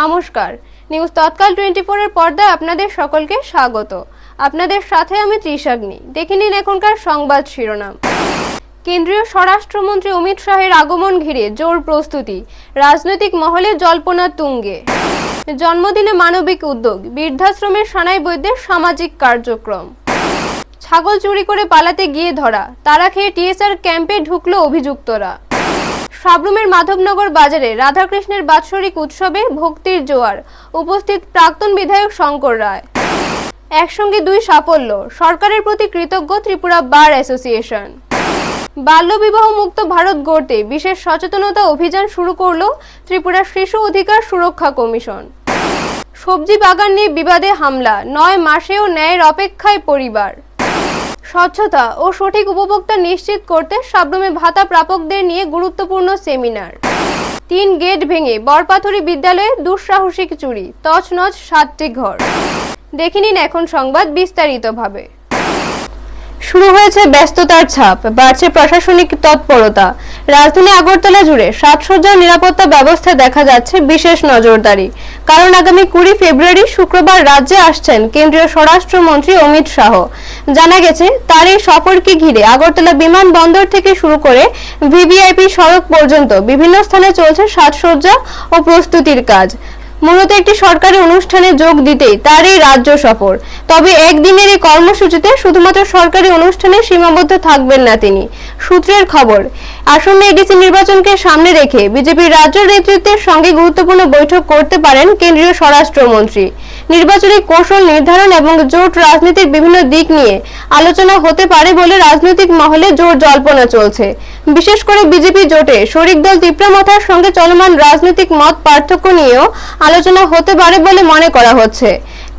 নমস্কার, নিউজ তৎকাল 24 এর পর্দায় আপনাদের সকলকে স্বাগত। আপনাদের সাথে আমি ত্রিশাগ্নি। দেখে নিন এখনকার সংবাদ শিরোনাম। কেন্দ্রীয় স্বরাষ্ট্রমন্ত্রী অমিত শাহের আগমন ঘিরে জোর প্রস্তুতি, রাজনৈতিক মহলে জল্পনা তুঙ্গে। জন্মদিনে মানবিক উদ্যোগ, বৃদ্ধাশ্রমের সানাই বৈদ্যের সামাজিক কার্যক্রম। ছাগল চুরি করে পালাতে গিয়ে ধরা, তারা খেয়ে টিএসআর ক্যাম্পে ঢুকলো অভিযুক্তরা। সাবরুমের মাধবনগর বাজারে রাধাকৃষ্ণের বাৎসরিক উৎসবে ভক্তির জোয়ার, উপস্থিত প্রাক্তন বিধায়ক শঙ্কর রায়। একসঙ্গে দুই সাফল্য, সরকারের প্রতি কৃতজ্ঞ ত্রিপুরা বার অ্যাসোসিয়েশন। বাল্যবিবাহ মুক্ত ভারত গড়তে বিশেষ সচেতনতা অভিযান শুরু করল ত্রিপুরা শিশু অধিকার সুরক্ষা কমিশন। সবজি বাগান নিয়ে বিবাদে হামলা, 9 মাসেও ন্যায়ের অপেক্ষায় পরিবার। স্বচ্ছতা ও সঠিক উপভোক্তা নিশ্চিত করতে সাবরুমে ভাতা প্রাপকদের নিয়ে গুরুত্বপূর্ণ সেমিনার। 3 গেট ভেঙে বরপাথরি বিদ্যালয়ে দুঃসাহসিক চুরি, তছনছ 7টি ঘর। দেখে নিন এখন সংবাদ বিস্তারিতভাবে। শুরু হয়েছে ব্যস্ততার ছাপ, বাড়ছে প্রশাসনিক তৎপরতা। রাজধানী আগরতলা জুড়ে সাজসজ্জার নিরাপত্তা ব্যবস্থায় দেখা যাচ্ছে বিশেষ নজরদারি। কারণ আগামী 20 ফেব্রুয়ারি শুক্রবার রাজ্যে আসছেন কেন্দ্রীয় স্বরাষ্ট্রমন্ত্রী অমিত শাহ। জানা গেছে তার এই সফরকে ঘিরে আগরতলা বিমানবন্দর থেকে শুরু করে ভিভিআইপি সড়ক পর্যন্ত বিভিন্ন স্থানে চলছে সাজসজ্জা ও প্রস্তুতির কাজ। মূলত একটি সরকারি অনুষ্ঠানে যোগ দিতেই তার এই রাজ্য সফর। তবে একদিনের এই কর্মসূচিতে শুধুমাত্র সরকারি অনুষ্ঠানে সীমাবদ্ধ থাকবেন না তিনি। সূত্রের খবর, আসন্ন এডিসি নির্বাচনকে সামনে রেখে বিজেপির রাজ্য নেতৃত্বের সঙ্গে গুরুত্বপূর্ণ বৈঠক করতে পারেন কেন্দ্রীয় স্বরাষ্ট্রমন্ত্রী। নির্বাচনী কৌশল নির্ধারণ এবং জোট রাজনীতির বিভিন্ন দিক নিয়ে আলোচনা হতে পারে বলে রাজনৈতিক মহলে জোর জল্পনা চলছে। বিশেষ করে বিজেপি জোটে শরিক দল তীব্রমাথার সঙ্গে চলমান রাজনৈতিক মত পার্থক্য নিয়েও আলোচনা হতে পারে বলে মনে করা হচ্ছে।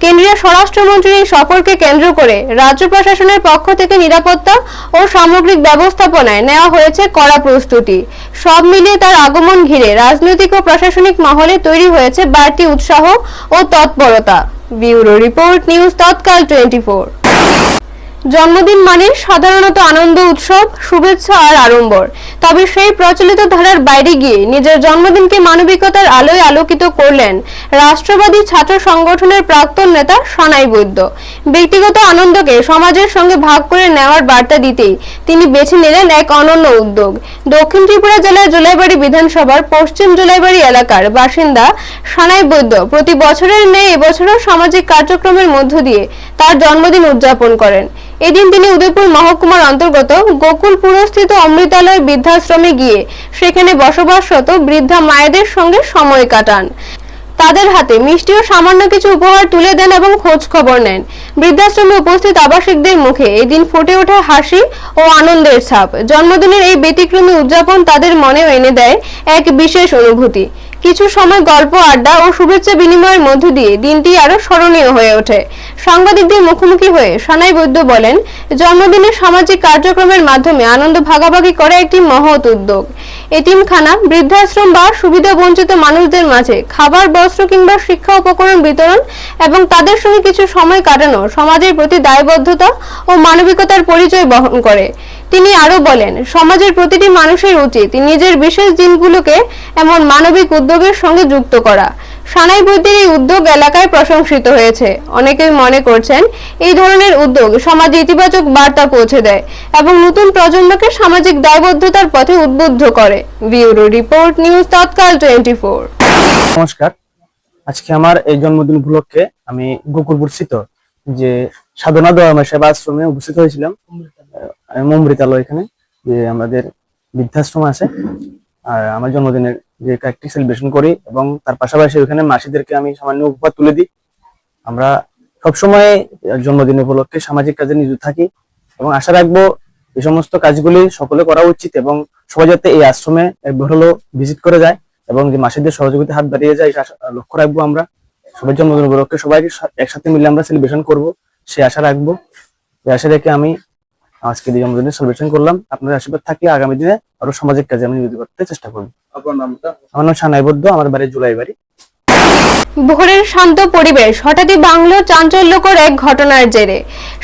কেন্দ্রীয় স্বরাষ্ট্রমন্ত্রীর এই সফরকে কেন্দ্র করে রাজ্য প্রশাসনের পক্ষ থেকে নিরাপত্তা ও সামগ্রিক ব্যবস্থাপনায় নেওয়া হয়েছে কড়া প্রস্তুতি। সব মিলিয়ে তার আগমন ঘিরে রাজনৈতিক ও প্রশাসনিক মহলে তৈরি হয়েছে বাড়তি উৎসাহ ও তৎপরতা। ব্যুরো রিপোর্ট, নিউজ তৎকাল 24। জন্মদিন মানে সাধারণত আনন্দ, উৎসব, শুভেচ্ছা আর আড়ম্বর। তবে সেই প্রচলিত ধারার বাইরে গিয়ে নিজের জন্মদিনকে মানবিকতার আলোয় আলোকিত করলেন রাষ্ট্রবাদী ছাত্র সংগঠনের প্রাক্তন নেতা সানাই বৈদ্য। ব্যক্তিগত আনন্দকে সমাজের সঙ্গে ভাগ করে নেওয়ার বার্তা দিতেই তিনি বেছে নিলেন এক অনন্য উদ্যোগ। দক্ষিণ ত্রিপুরা জেলার জোলাইবাড়ি বিধানসভার পশ্চিম জোলাইবাড়ি এলাকার বাসিন্দা সানাই বৈদ্য প্রতি বছরের ন্যায় এবছরও সামাজিক কার্যক্রমের মধ্য দিয়ে তার জন্মদিন উদযাপন করেন। এদিন তিনি উদয়পুর মহকুমার অন্তর্গত গোকুলপুরস্থিত অমৃতালয় বৃদ্ধাশ্রমে গিয়ে সেখানে বসবাসরত বৃদ্ধা মায়েদের সঙ্গে সময় কাটান। তাদের হাতে মিষ্টি ও সামান্য কিছু উপহার তুলে দেন এবং খোঁজ খবর নেন। বৃদ্ধাশ্রমে উপস্থিত আবাসিকদের মুখে এদিন ফুটে ওঠে হাসি ও আনন্দের ছাপ। জন্মদিনের এই ব্যতিক্রমী উদযাপন তাদের মনেও এনে দেয় এক বিশেষ অনুভূতি। কিছু সময় গল্প, আড্ডা ও শুভেচ্ছা বিনিময়ের মধ্য দিয়ে দিনটি আরো স্মরণীয় হয়ে ওঠে। সাংবাদিকদের মুখোমুখি হয়ে সানাই বৈদ্য বলেন, জন্মদিনের সামাজিক কার্যক্রমের মাধ্যমে আনন্দ ভাগাভাগি করে একটি মহৎ উদ্যোগ। এতিমখানা, বৃদ্ধাশ্রম বা সুবিধা বঞ্চিত মানুষদের মাঝে খাবার, বস্ত্র কিংবা শিক্ষা উপকরণ বিতরণ এবং তাদের সঙ্গে কিছু সময় কাটানো সমাজের প্রতি দায়বদ্ধতা ও মানবিকতার পরিচয় বহন করে। তিনি আরো বলেন, সমাজের প্রতিটি মানুষের উচিত নিজের বিশেষ দিনগুলোকে এমন মানবিক উদ্যোগের সঙ্গে যুক্ত করা। সানাই বৈদ্যের এই উদ্যোগ এলাকায় প্রশংসিত হয়েছে। অনেকেই মনে করছেন এই ধরনের উদ্যোগ সমাজে ইতিবাচক বার্তা পৌঁছে দেয় এবং নতুন প্রজন্মকে সামাজিক দায়বদ্ধতার পথে উদ্বুদ্ধ করে। ব্যুরো রিপোর্ট, নিউজ তৎকাল 24। নমস্কার, আজকে আমার এই জন্মদিন উপলক্ষে আমি গোকুলপুর স্থিত যে সাধনা দয়াময় সেবা আশ্রমে উপস্থিত হয়েছিলাম। অমৃতালয়, এখানে যে আমাদের বৃদ্ধাশ্রম আছে, আর আমার জন্মদিনের যে কেকটি সেলিব্রেশন করি এবং তার পাশাপাশি ওখানে মাসিদেরকে আমি সামান্য উপহার তুলে দিই। আমরা সবসময় জন্মদিন উপলক্ষে সামাজিক কাজে নিয়োজিত থাকি এবং আশা রাখবো এই সমস্ত কাজগুলি সকলে করা উচিত এবং সবাই যাতে এই আশ্রমে একবার হলো ভিজিট করে যায় এবং যে মাসিদের সহযোগিতা হাত বাড়িয়ে যায় লক্ষ্য রাখবো। আমরা সবাই জন্মদিন উপলক্ষে সবাইকে একসাথে মিলে আমরা সেলিব্রেশন করবো, সে আশা রাখবো। এই আশা রেখে আমি আজকে জন্মদিনের সেলিব্রেশন করলাম। আপনাদের আশীর্বাদ থাকলে আগামী দিনে আরো সামাজিক কাজে আমি নিয়োজিত করতে চেষ্টা করবো। আপনার নামটা? আমার নাম সানাই বৈদ্য, আমার বাড়ি জোলাইবাড়ি। ভোরের শান্ত পরিবেশ হঠাৎই ভাঙল চাঞ্চল্যকর এক ঘটনার জেরে।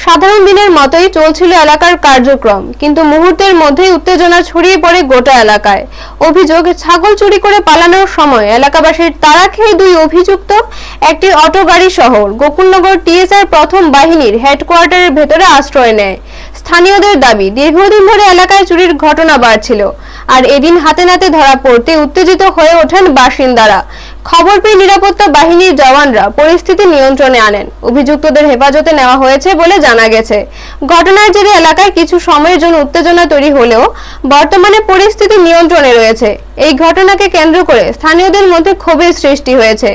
সাধারণ দিনের মতোই চলছিল এলাকার কার্যক্রম, কিন্তু মুহূর্তের মধ্যেই উত্তেজনা ছড়িয়ে পড়ে গোটা এলাকায়। অভিযোগ, ছাগল চুরি করে পালানোর সময় এলাকাবাসীর তাড়া খেয়ে দুই অভিযুক্ত একটি অটো গাড়ি সহ গোকুলনগর টিএসআর প্রথম বাহিনীর হেডকোয়ার্টারের ভেতরে আশ্রয় নেয়। স্থানীয়দের দাবি, দীর্ঘদিন ধরে এলাকায় চুরির ঘটনা বাড়ছিল, আর এদিন হাতে নাতে ধরা পড়তে উত্তেজিত হয়ে ওঠেন বাসিন্দারা। খবর পেয়ে নিরাপত্তা বাহিনীর জওয়ানরা পরিস্থিতি নিয়ন্ত্রণে আনেন। অভিযুক্তদের হেফাজতে নেওয়া হয়েছে বলে জানা গেছে। ঘটনার জেরে এলাকায় কিছু সময়ের জন্য উত্তেজনা তৈরি হলেও বর্তমানে পরিস্থিতি নিয়ন্ত্রণে রয়েছে। এই ঘটনাকে কেন্দ্র করে স্থানীয়দের মধ্যে ক্ষোভের সৃষ্টি হয়েছে।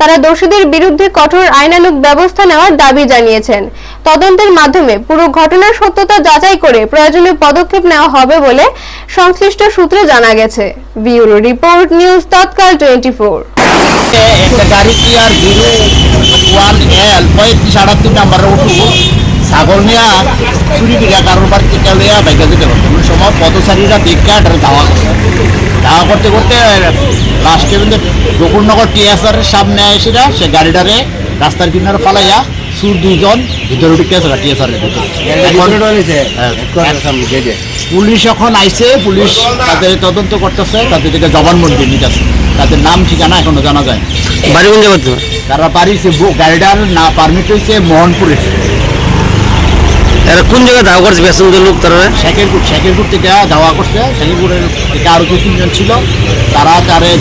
তারা দোষীদের বিরুদ্ধে কঠোর আইনানুগ ব্যবস্থা নেওয়ার দাবি জানিয়েছেন। তদন্তের মাধ্যমে পুরো ঘটনার সত্যতা যাচাই করে প্রয়োজনীয় পদক্ষেপ নেওয়া হবে বলে সংশ্লিষ্ট সূত্রে জানা গেছে। ব্যুরো রিপোর্ট, নিউজ তৎকাল 24। একটা গাড়ি কি আর 01L 3578 নাম্বার উঠু ছাগল নিয়ে চুরি করিয়া কারোর বাড়িতে কেলিয়া বাইকে যেতে পারতো। কোনো সময় পথচারীরা দেখা এটা ধাওয়া করতে করতে লাস্টে কিন্তু গোকুলনগর টিএসআরের সামনে এসেরা সে গাড়িটারে রাস্তার কিনারে ফালাইয়া সুর দুজন ভিতরে ঢুকে আছে টিএসআরের ভিতরে। পুলিশ এখন আইছে, পুলিশ তাদের তদন্ত করতেছে, তাদের থেকে জবানবন্দি নিতেছে। তাদের নাম ঠিকানা এখনো জানা যায়। বাড়ি কোন জায়গা? তারা বাড়িছে গাড়িটার না পারমিট হয়েছে মোহনপুরে। এরা কোন জায়গায় দাওয়া করছে প্যাসেঞ্জার লোক? তারা শেখেরপুর থেকে দাওয়া করছে। শেখেরপুরের থেকে আরো 2-3 ছিল। তারা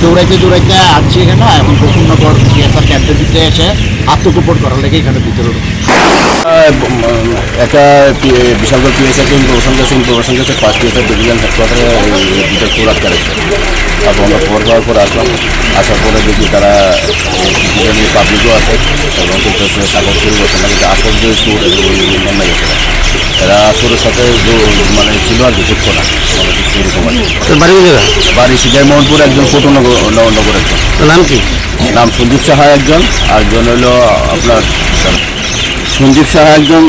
দৌড়াইতে আসছে এখানে। এখন গোকুলনগর টিএসআর ক্যাম্পের ভিতরে এসে আত্মগোপন করার লেগে এখানে ভিতরে একটা বিশালগড় টিএসআর ইনফরমেশন গেছে ফার্স্ট টিএসআর ডিভিশন হেডকোয়ার্টারে ভিতরে চোর আটকা রেখেছে। তারপর আমরা খবর পাওয়ার পর আসলাম। আসার পরে দেখি তারা পাবলিকও আছে এবং সাগর চুরি করছে না, কিন্তু আসল যে চোর নাই গেছে। এরা চোরের সাথে মানে ছিল আর কিছু না বাড়ি সিজাই মোহনপুর, একজন ফটোনগর একজন। নাম কি? নাম সঞ্জীব সাহা একজন, আরেকজন হলো আপনার সঞ্জীব সাহা একজন,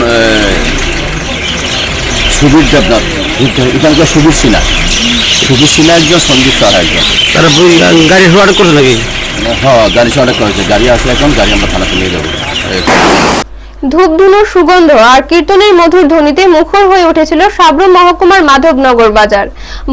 সুবীর দেবনাথ এখানকার সুবীর সিনহা একজন, সঞ্জীব সাহা একজন। তারা গাড়ি অর্ডার করছে নাকি? হ্যাঁ, গাড়ি অর্ডার করেছে। গাড়ি আসলে এখন গাড়ি আমরা থানাতে নিয়ে যাবো। ধূপধুনোর সুগন্ধ আর কীর্তনের মধুর ধ্বনিতে মুখর হয়ে উঠেছিল সাব্রুম মহকুমার মাধবনগর বাজার।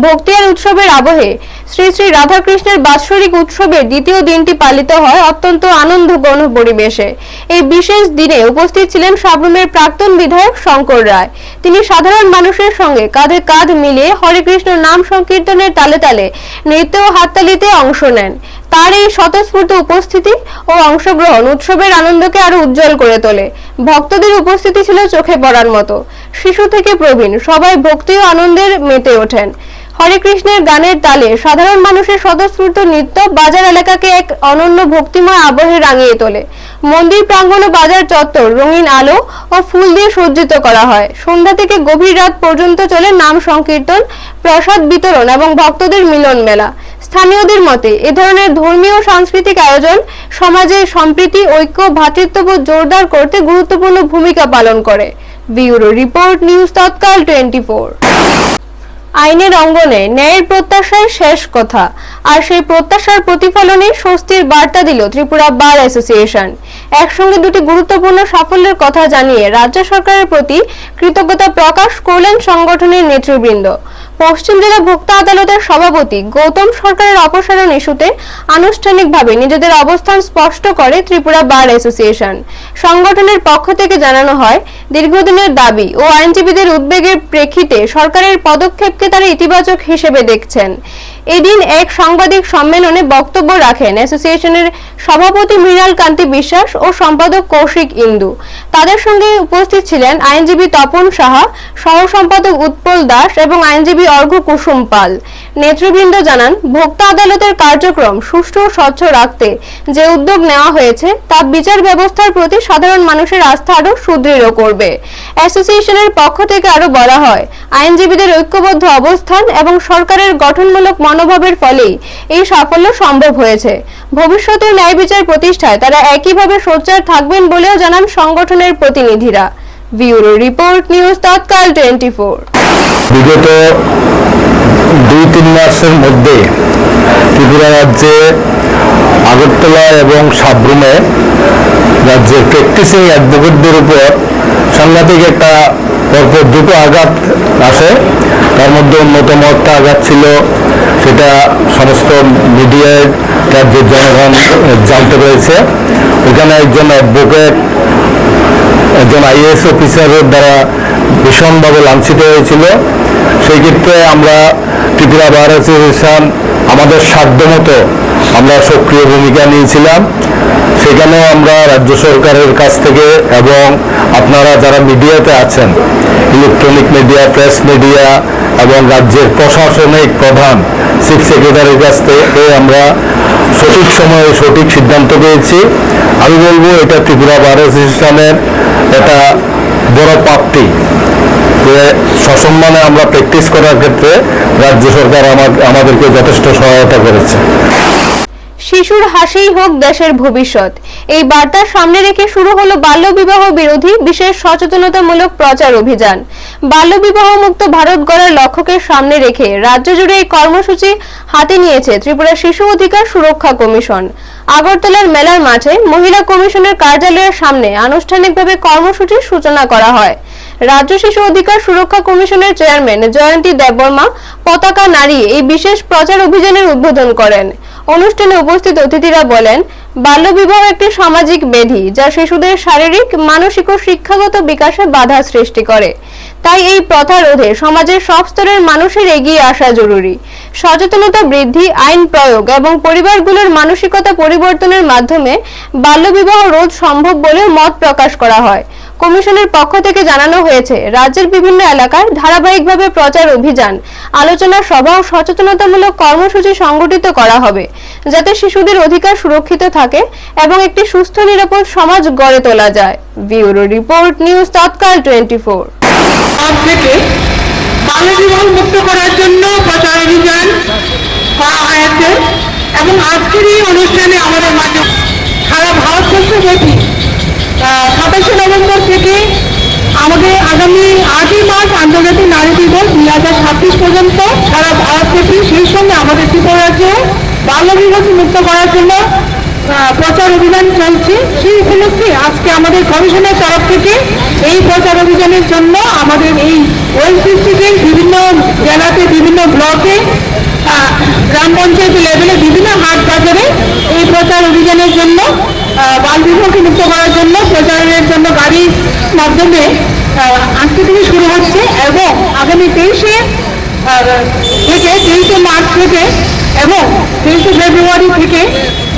ভক্তি আর উৎসবের আবহে শ্রী শ্রী রাধাকৃষ্ণের বাৎসরিক উৎসবের দ্বিতীয় দিনটি পালিত হয় অত্যন্ত আনন্দঘন পরিবেশে। এই বিশেষ দিনে উপস্থিত ছিলেন সাব্রুমের প্রাক্তন বিধায়ক শঙ্কর রায়। তিনি সাধারণ মানুষের সঙ্গে কাঁধে কাঁধ মিলিয়ে হরে কৃষ্ণ নাম সংকীর্তনের তালে তালে নৃত্য ও হাততালিতে অংশ নেন। তার এই স্বতঃস্ফূর্ত উপস্থিতি ও অংশগ্রহণ উৎসবের আনন্দকে আরো উজ্জ্বল করে তোলে। ভক্তদের উপস্থিতি ছিল চোখে পড়ার মতো। শিশু থেকে প্রবীণ সবাই ভক্তি ও আনন্দের মেতে ওঠেন। হরে কৃষ্ণের গানের তালে সাধারণ মানুষের স্বতঃস্ফূর্ত নৃত্য বাজার এলাকাকে এক অনন্য ভক্তিময় আবহে রাঙিয়ে তোলে। মন্দির প্রাঙ্গণ ও বাজার চত্বর রঙিন আলো ও ফুল দিয়ে সজ্জিত করা হয়। সন্ধ্যা থেকে গভীর রাত পর্যন্ত চলে নাম সংকীর্তন, প্রসাদ বিতরণ এবং ভক্তদের মিলন মেলা। স্থানীয়দের মতে এ ধরনের ধর্মীয় ও সাংস্কৃতিক আয়োজন সমাজে সম্প্রীতি, ঐক্য, ভ্রাতৃত্ববোধ জোরদার করতে গুরুত্বপূর্ণ ভূমিকা পালন করে। ব্যুরো রিপোর্ট, নিউজ তৎকাল 24। আইনের অঙ্গনে ন্যায়ের প্রত্যাশায় শেষ কথা, আর সেই প্রত্যাশার প্রতিফলনে স্বস্তির বার্তা দিল ত্রিপুরা বার অ্যাসোসিয়েশন। একসঙ্গে দুটি গুরুত্বপূর্ণ সাফল্যের কথা জানিয়ে রাজ্য সরকারের প্রতি কৃতজ্ঞতা প্রকাশ করলেন সংগঠনের নেতৃবৃন্দ। পশ্চিম জেলা ভোক্তা আদালতের সভাপতি গৌতম সরকারের অপসারণ ইস্যুতে আনুষ্ঠানিকভাবে নিজেদের অবস্থান স্পষ্ট করে ত্রিপুরা বার অ্যাসোসিয়েশন। সংগঠনের পক্ষ থেকে জানানো হয়, দীর্ঘদিনের দাবি ও আইনজীবীদের উদ্বেগের প্রেক্ষিতে সরকারের পদক্ষেপকে তারা ইতিবাচক হিসেবে দেখছেন। এদিন এক সাংবাদিক সম্মেলনে বক্তব্য রাখেন অ্যাসোসিয়েশনের সভাপতি মৃণাল কান্তি বিশ্বাস ও সম্পাদক কৌশিক ইন্দু। তাদের সঙ্গে উপস্থিত ছিলেন আইনজীবী তপন সাহা, সহ সম্পাদক উৎপল দাস এবং আইনজীবী অর্ঘ্য কুসুম পাল। নেতৃবৃন্দ জানান, ভোক্তা আদালতের কার্যক্রম সুষ্ঠু ও স্বচ্ছ রাখতে যে উদ্যোগ নেওয়া হয়েছে তা বিচার ব্যবস্থার প্রতি সাধারণ মানুষের আস্থা আরো সুদৃঢ় করবে। অ্যাসোসিয়েশনের পক্ষ থেকে আরো বলা হয়, আইনজীবীদের ঐক্যবদ্ধ অবস্থান এবং সরকারের গঠনমূলক মনোভাবের ফলেই এই সাফল্য সম্ভব হয়েছে। ভবিষ্যতের ন্যায় বিচার প্রতিষ্ঠায় তারা একইভাবে সোচ্চার থাকবেন বলেও জানান সংগঠনের প্রতিনিধিরা। ব্যুরো রিপোর্ট, নিউজ তৎকাল 24। বিগত 2-3 মাসের মধ্যে ত্রিপুরা রাজ্যে আগরতলা এবং সাব্রুমে রাজ্যের প্র্যাকটিসিং অ্যাডভোকেটদের উপর সাংঘাতিক একটা পরপর দুটো আঘাত আসে। তার মধ্যে অন্যতম একটা আঘাত ছিল, সেটা সমস্ত মিডিয়ায় রাজ্যের জনগণ জানতে পেরেছে। ওখানে একজন অ্যাডভোকেট একজন আইএএস অফিসারের দ্বারা ভীষণভাবে লাঞ্ছিত হয়েছিল। সেই ক্ষেত্রে আমরা ত্রিপুরা বার অ্যাসোসিয়েশন আমাদের সাধ্যমতো আমরা সক্রিয় ভূমিকা নিয়েছিলাম। সেখানেও আমরা রাজ্য সরকারের কাছ থেকে এবং আপনারা যারা মিডিয়াতে আছেন, ইলেকট্রনিক মিডিয়া, প্রেস মিডিয়া এবং রাজ্যের প্রশাসনিক প্রধান চিফ সেক্রেটারির কাছ থেকে আমরা সঠিক সময়ে সঠিক সিদ্ধান্ত পেয়েছি। আমি বলবো এটা ত্রিপুরা বার অ্যাসোসিয়েশনের একটা বড় প্রাপ্তি যে সসম্মানে আমরা প্র্যাকটিস করার ক্ষেত্রে রাজ্য সরকার আমাদেরকে যথেষ্ট সহায়তা করেছে। শিশুর হাসিই হোক দেশের ভবিষ্যৎ, এই বার্তা সামনে রেখে শুরু হলো বাল্যবিবাহ বিরোধী বিশেষ সচেতনতামূলক প্রচার অভিযান। বাল্যবিবাহ মুক্ত ভারত গড়ার লক্ষ্যকে সামনে রেখে রাজ্য জুড়ে এই কর্মসূচি হাতে নিয়েছে ত্রিপুরা শিশু অধিকার সুরক্ষা কমিশন। আগরতলার মেলার মাঠে মহিলা কমিশনের কার্যালয়ের সামনে আনুষ্ঠানিকভাবে কর্মসূচির সূচনা করা হয়। রাজ্য শিশু অধিকার সুরক্ষা কমিশনের চেয়ারম্যান জয়ন্তী দেববর্মা পতাকা নাড়িয়ে এই বিশেষ প্রচার অভিযানের উদ্বোধন করেন। অনুষ্ঠানে উপস্থিত অতিথিরা বলেন, বাল্যবিবাহ একটি সামাজিক ব্যাধি যা শিশুদের শারীরিক, মানসিক ও শিক্ষাগত বিকাশে বাধা সৃষ্টি করে। তাই এই প্রথা রোধে সমাজের সব স্তরের মানুষের এগিয়ে আসা জরুরি। সচেতনতা বৃদ্ধি, আইন প্রয়োগ এবং পরিবারগুলোর মানসিকতা পরিবর্তনের মাধ্যমে বাল্যবিবাহ রোধ সম্ভব বলে মত প্রকাশ করা হয়। কমিশনের পক্ষ থেকে জানানো হয়েছে, রাজ্যের বিভিন্ন এলাকায় ধারাবাহিকভাবে প্রচার অভিযান, আলোচনা সভা ও সচেতনতামূলক কর্মসূচি সংগঠিত করা হবে, যাতে শিশুদের অধিকার সুরক্ষিত থাকে এবং একটি সুস্থ নিরাপদ সমাজ গড়ে তোলা যায়। ব্যুরো রিপোর্ট, নিউজ তৎকাল 24। আজ থেকে বাল্যবিবাহ মুক্ত করার জন্য প্রচার অভিযান করা হয়েছে এবং আজকের এই অনুষ্ঠানে আমাদের মাঝে সারা ভারতবর্ষব্যাপী 27শে নভেম্বর থেকে আমাদের আগামী 8ই মার্চ আন্তর্জাতিক নারী দিবস 2026 পর্যন্ত সারা ভারতব্যাপী, সেই সঙ্গে আমাদের ত্রিপুরা রাজ্যে বাল্যবিবাহ মুক্ত করার জন্য প্রচার অভিযান চলছে। সেই উপলক্ষে আজকে আমাদের কমিশনের তরফ থেকে এই প্রচার অভিযানের জন্য আমাদের এই ওয়েস্ট ডিস্ট্রিক্টের বিভিন্ন জেলাতে, বিভিন্ন ব্লকে, গ্রাম পঞ্চায়েত লেভেলে, বিভিন্ন হাট বাজারে এই প্রচার অভিযানের জন্য বাল্যবিবাহকে মুক্ত করার জন্য প্রচারের জন্য গাড়ির মাধ্যমে আজকে থেকে শুরু হচ্ছে এবং আগামী 23শে মার্চ থেকে এবং 23শে ফেব্রুয়ারি থেকে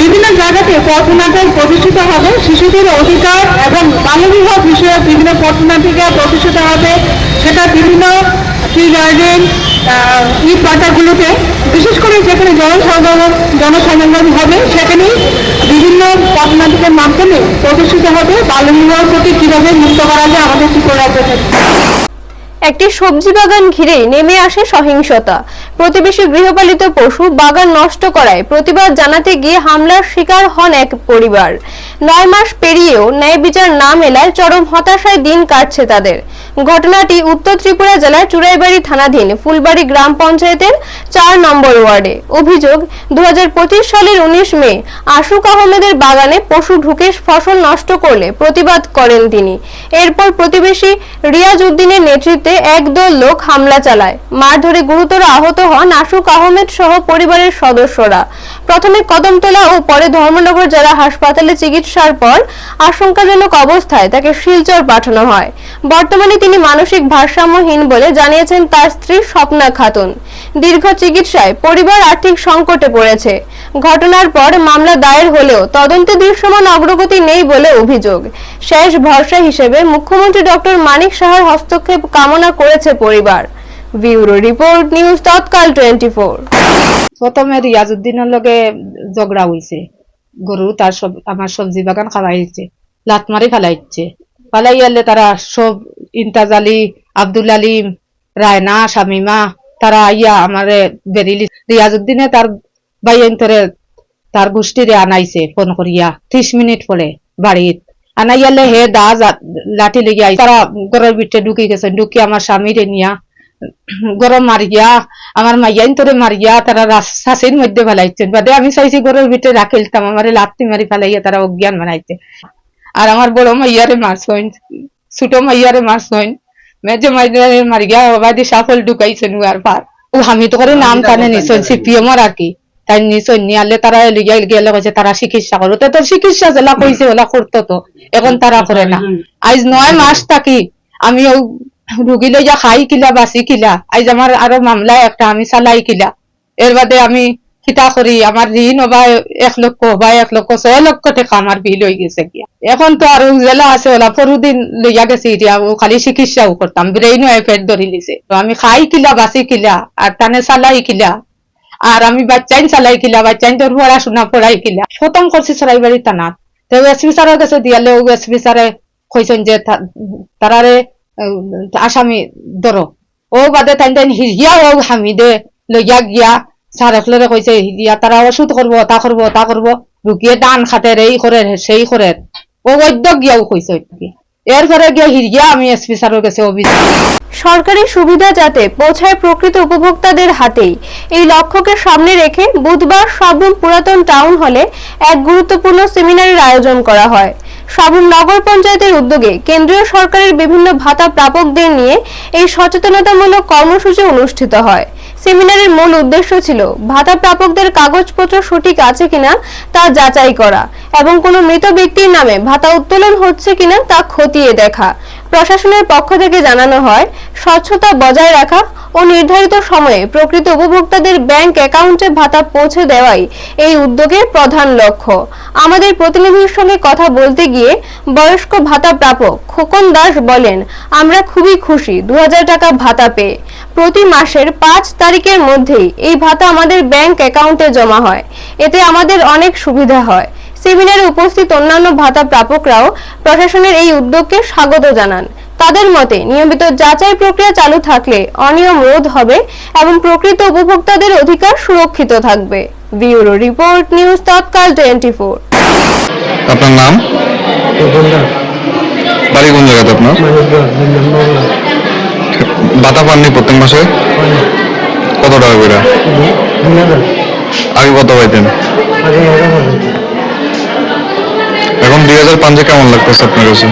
বিভিন্ন জায়গাতে পথনাটক প্রতিষ্ঠিত হবে। শিশুদের অধিকার এবং বাল্যবিবাহ বিষয়ে বিভিন্ন পথনাটিকা প্রতিষ্ঠিত হবে, সেটা বিভিন্ন টি গার্ডেন, ইট পাটাগুলোতে, বিশেষ করে যেখানে জনসমাগম হবে সেখানেই বিভিন্ন পথনাটিকার মাধ্যমে প্রতিষ্ঠিত হবে বাল্যবিবাহ প্রতি কিভাবে মুক্ত করা যায় আমাদের ত্রিপুরা রাজ্য থেকে। একটি সবজি বাগান ঘিরে নেমে আসে সহিংসতা। প্রতিবেশী গৃহপালিত পশু বাগান নষ্ট করায় প্রতিবাদ জানাতে গিয়ে হামলার শিকার হন এক পরিবার। 9 মাস পেরিয়েও ন্যায় বিচার না মেলায় চরম হতাশায় দিন কাটছে তাদের। ঘটনাটি উত্তর ত্রিপুরা জেলার চুরাইবাড়ি থানাধীন ফুলবাড়ি গ্রাম পঞ্চায়েতের 4 নম্বর ওয়ার্ডে। অভিযোগ, 2025 সালের 19 মে আশুক আহমেদের বাগানে পশু ঢুকে ফসল নষ্ট করলে প্রতিবাদ করেন তিনি। এরপর প্রতিবেশী রিয়াজ উদ্দিনের নেতৃত্বে একদল লোক হামলা চালায়। মারধরে গুরুতর আহত হন আশুক আহমেদ সহ পরিবারের সদস্যরা। প্রথমে কদমতলা ও পরে ধর্মনগর জেলা হাসপাতালে চিকিৎসার পর আশঙ্কাজনক অবস্থায় তাকে শিলচর পাঠানো হয়। বর্তমানে তিনি মানসিক ভারসাম্যহীন বলে জানিয়েছেন তার স্ত্রী স্বপ্না খাতুন। দীর্ঘ চিকিৎসায় পরিবার আর্থিক সংকটে পড়েছে। ঘটনার পর মামলা দায়ের হলেও তদন্তে দৃশ্যমান অগ্রগতি নেই বলে অভিযোগ। শেষ ভরসা হিসেবে মুখ্যমন্ত্রী ডক্টর মানিক সাহার হস্তক্ষেপ কামনা করেছে পরিবার। ব্যুরো রিপোর্ট, নিউজ তৎকাল 24। প্রথমে রিয়াজউদ্দিনের লগে ঝগড়া হয়েছে, গরু তার সব আমার সবজি বাগান খাওয়াইছে, লাত মারি ফেলাইছে। ফালাইয়ালে তারা সব ইন্তাজ আলী, আব্দুল আলিম, রায়না, শামিমা তারা আইয়া আমারে বেরিলি। রিয়াজউদ্দিনে তার বাইন্তরে তার গোষ্ঠীরে আনাইছে ফোন করিয়া 30 মিনিট পরে বাড়িত আনাইয়ালে হে দা লাঠি লেগে আই তারা ঘরের ভিতরে ঢুকে গেছে। ঢুকি আমার স্বামীরে নিয়া গরম মারিয়া আমার মাইয়াইন তোরে মারিয়া তারা শাসির মধ্যে ফেলাইছে বাদে আমি চাইছি ঘরের ভিতরে রাখিলতাম আমার লাত্তি মারি ফেলাইয়া তারা অজ্ঞান বানাইছে আর আমার বড় মাইয়ারে মারছ হইন ছোট মাইয়ারে মারছ হইন মেজে মাইয়ারে মারিয়া বাদে সাফল ঢুকাইছে আর পার ও আমি তো করে নাম টানে নিছেন সিপিএম আর কি তাই নিশ্চয় নিয়ালে তারা গেলে কইছে তারা চিকিৎসা করো তো তোর চিকিৎসা যেলা কইছে ওলা করতো তো এখন তারা করে না আজ 9 মাস থাকি আমি রুগী লইয়া খাই কিলা বাসি কিলা আজ আমার আরো মামলা একটা আমি চালাই কিলা এর বাদে আমি খিতা করি আমার ঋণ বা 1 লক্ষ বা 1 লক্ষ 6 লক্ষ টাকা আমার বিল হয়ে গেছে গিয়া এখন তো আর জেলা আছে ওলা পরদিন লইয়া গেছে ইয়া ও খালি চিকিৎসাও করতাম ব্রেইন এফেক্ট ধরি লিছে তো আমি খাই কিলা বাসি কিলা আর টানে চালাই কিলা আর আমি বাচ্চাইন চালাই কিলা বাচ্চাইন তোর পড়াশোনা পড়াই কিলা খতম করছি সরাই বাড়ি টানাত তো এসপি স্যারের কাছে দিয়ালে ও এসপি স্যারে কইছেন যে তারারে আসামি ধরো ও বাদে টাইন হিরিয়া ও হামিদে লইয়া গিয়া স্যার একলরে কইছে হিরিয়া তারা ওষুধ করবো তা করবো রুকিয়ে ডান খাতে এই করে সেই করে ও বৈদ্য গিয়াও কইছে এরপরে গিয়া হিরিয়া আমি এসপি স্যারের কাছে অভিযোগ সরকারি সুবিধা যাতে পৌঁছায় প্রকৃত উপভোক্তাদের হাতেই এই লক্ষ্যকে সামনে রেখে বুধবার সাবরুম পুরাতন টাউন হলে এক গুরুত্বপূর্ণ সেমিনারের আয়োজন করা হয়। সাবরুম নগর পঞ্চায়েতের উদ্যোগে কেন্দ্রীয় সরকারের বিভিন্ন ভাতা প্রাপকদের নিয়ে এই সচেতনতামূলক কর্মসূচি অনুষ্ঠিত হয়। সেমিনারের মূল উদ্দেশ্য ছিল ভাতা প্রাপকদের কাগজপত্র সঠিক আছে কিনা তা যাচাই করা এবং কোনো মৃত ব্যক্তির নামে ভাতা উত্তোলন হচ্ছে কিনা তা খতিয়ে দেখা। প্রশাসনের পক্ষ থেকে জানানো হয়, স্বচ্ছতা বজায় রাখা ও নির্ধারিত সময়ে প্রকৃত উপভোক্তাদের ব্যাংক অ্যাকাউন্টে ভাতা পৌঁছে দেওয়াই এই উদ্যোগের প্রধান লক্ষ্য। আমাদের প্রতিনিধির সঙ্গে কথা বলতে গিয়ে বয়স্ক ভাতা প্রাপক খোকন দাস বলেন, আমরা খুবই খুশি 2000 টাকা ভাতা পেয়ে। প্রতি মাসের 5 তারিখের মধ্যেই এই ভাতা আমাদের ব্যাংক অ্যাকাউন্টে জমা হয়, এতে আমাদের অনেক সুবিধা হয়। সেমিনারে উপস্থিত অন্যান্য ভাতা প্রাপকরাও প্রশাসনের এই উদ্যোগকে স্বাগত জানান। তাদের মতে নিয়মিত যাচাই প্রক্রিয়া চালু থাকলে অনিয়ম রোধ হবে এবং প্রকৃত উপভোক্তাদের অধিকার সুরক্ষিত থাকবে। ব্যুরো রিপোর্ট, নিউজ তৎকাল 24। আপনার নাম? বাড়ি কোন জায়গাতে আপনার? ভাতা পাননি প্রত্যেক মাসে? কত টাকা করে? আগে কত পাইতেন? এখন 2000 পাঞ্জে কেমন লাগতেছে আপনার কাছে?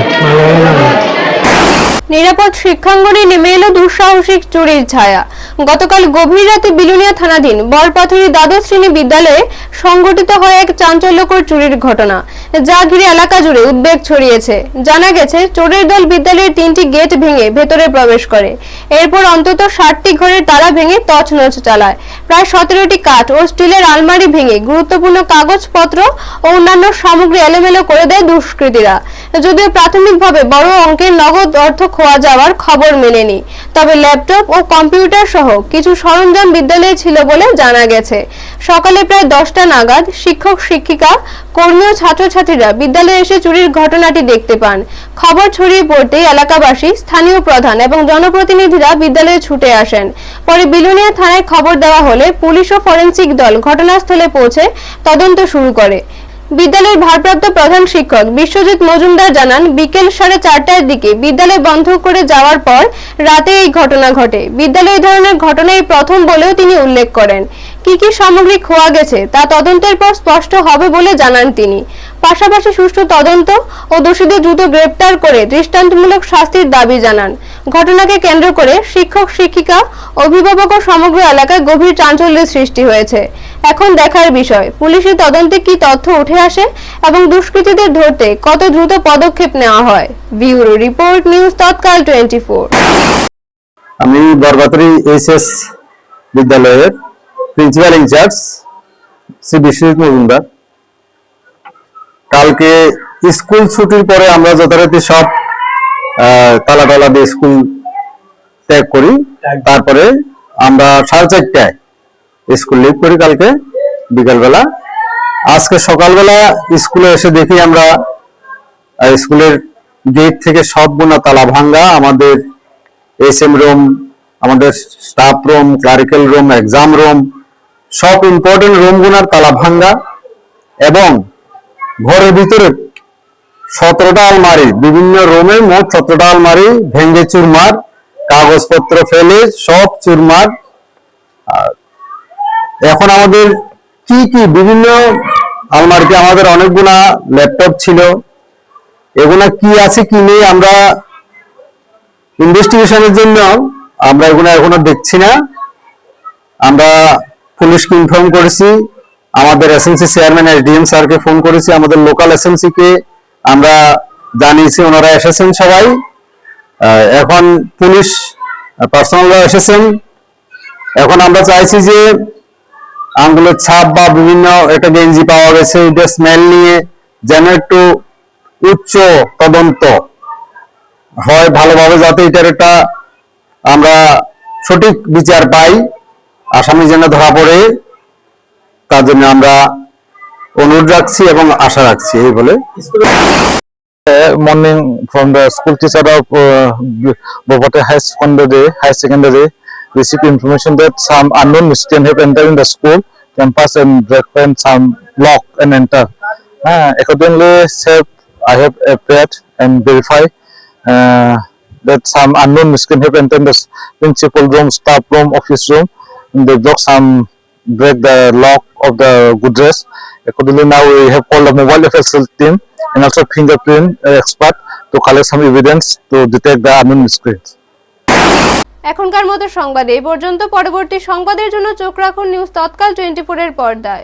নিরাপদ শিক্ষাঙ্গনে নেমে এলো দুঃসাহসিক চুরির ছায়া। গতকাল গভীর রাতে বিলুনিয়া থানাধীন বরপাথুরি দ্বাদশ শ্রেণী বিদ্যালয়ে সংঘটিত হয় এক চাঞ্চল্যকর চুরির ঘটনা, যা ঘিরে এলাকা জুড়ে উদ্বেগ ছড়িয়েছে। জানা গেছে, চোরের দল বিদ্যালয়ের 3টি গেট ভেঙে ভেতরে প্রবেশ করে। এরপর অন্তত 60টি ঘরের তালা ভেঙে তছনছ চালায়। প্রায় 17টি কাঠ ও স্টিলের আলমারি ভেঙে গুরুত্বপূর্ণ কাগজপত্র ও অন্যান্য সামগ্রী এলোমেলো করে দেয় দুষ্কৃতীরা। যদিও প্রাথমিকভাবে বড় অঙ্কের নগদ অর্থ খোয়া যাওয়ার খবর মেলেনি, তবে ল্যাপটপ ও কম্পিউটার সহ কিছু সরঞ্জাম বিদ্যালয়ে ছিল বলে জানা গেছে। সকালে প্রায় 10টা নাগাদ শিক্ষক শিক্ষিকা, কর্মী ও ছাত্রছাত্রীরা বিদ্যালয়ে এসে চুরির ঘটনাটি দেখতে পান। খবর ছড়িয়ে পড়তেই এলাকাবাসী, স্থানীয় প্রধান এবং জনপ্রতিনিধিরা বিদ্যালয়ে ছুটে আসেন। পরে বিলুনিয়া থানায় খবর দেওয়া হলে পুলিশ ও ফরেনসিক দল ঘটনাস্থলে পৌঁছে তদন্ত শুরু করে। বিদ্যালয়ের ভারপ্রাপ্ত প্রধান শিক্ষক বিশ্বজিৎ মজুমদার জানান, বিকেল 4:30টার দিকে বিদ্যালয় বন্ধ করে যাওয়ার পর রাতে এই ঘটনা ঘটে। বিদ্যালয় ধরনের ঘটনাই প্রথম বলেও তিনি উল্লেখ করেন। কি কি সামগ্রী খোয়া গেছে তা তদন্তের পর স্পষ্ট হবে বলে জানান তিনি। পাশাপাশি সুষ্ঠু তদন্ত ও দোষীদের দ্রুত গ্রেপ্তার করে দৃষ্টান্তমূলক শাস্তির দাবি জানান। ঘটনাকে কেন্দ্র করে শিক্ষক শিক্ষিকা, অভিভাবক ও সমগ্র এলাকায় গভীর চাঞ্চল্যের সৃষ্টি হয়েছে। এখন দেখার বিষয়, পুলিশের তদন্তে কি তথ্য উঠে আসে এবং দুষ্কৃতীদের ধরতে কত দ্রুত পদক্ষেপ নেওয়া হয়। ব্যুরো রিপোর্ট, নিউজ তৎকাল 24। আমি বরপাথুরি এইচএস বিদ্যালয়ের প্রিন্সিপাল ইনচার্জ শ্রী বিশ্বজিৎ মজুমদার। কালকে স্কুল ছুটির পরে আমরা যথারীতি সব তালা দিয়ে স্কুল ত্যাগ করি। তারপরে আমরা 4:30টায় স্কুল লিভ করি কালকে বিকালবেলা। আজকে সকালবেলা স্কুলে এসে দেখি আমরা স্কুলের গেট থেকে সব বোনা তালা ভাঙ্গা। আমাদের এসএম রুম, আমাদের staff room, clerical room, exam room, সব ইম্পর্টেন্ট রুম গুনার তালা ভাঙ্গা এবং ঘরের ভিতরে 17টা আলমারি, বিভিন্ন রুমে মোট 17টা আলমারি ভেঙ্গে চুরমার কাগজপত্র ফেলে সব চুরমার। আর এখন আমাদের কি কি বিভিন্ন আলমারিতে আমাদের অনেকগুলা ল্যাপটপ ছিল, এগুলা কি আছে কি নেই আমরা ইনভেস্টিগেশনের জন্য আমরা এগুলো এখনো দেখছি না। আমরা পুলিশকে ইনফর্ম করেছি, আমাদের এসএমসি চেয়ারম্যান এসডিএম স্যারকে ফোন করেছি, আমাদের লোকাল এসএমসি কে আমরা জানিয়েছি, ওনারা এসেছেন সবাই। এখন পুলিশ পার্সোনালরা এসেছেন। এখন আমরা চাইছি যে আঙ্গুলের ছাপ বা বিভিন্ন একটা গেঞ্জি পাওয়া গেছে, এটা স্মেল নিয়ে যেন একটু উচ্চ তদন্ত হয় ভালোভাবে, যাতে এটার একটা আমরা সঠিক বিচার পাই, আসামি যেন ধরা পড়ে, তার জন্য আমরা অনুরোধ রাখছি এবং আশা রাখছি এই বলে। Morning from the school teacher of Bobote High Secondary received information that some unknown miscreant have entered in the school campus and broken some lock and enter. Accordingly, I have appeared and verified that some unknown miscreant have entered the principal room, staff room, office room. And they break the lock of the Godrej. Accordingly, now we have called the mobile FSL team and also fingerprint expert to collect some evidence to detect the unknown miscreants. এখনকার মতো সংবাদ এই পর্যন্ত। পরবর্তী সংবাদের জন্য চোখ রাখুন নিউজ তৎকাল 24 এর পর্দায়।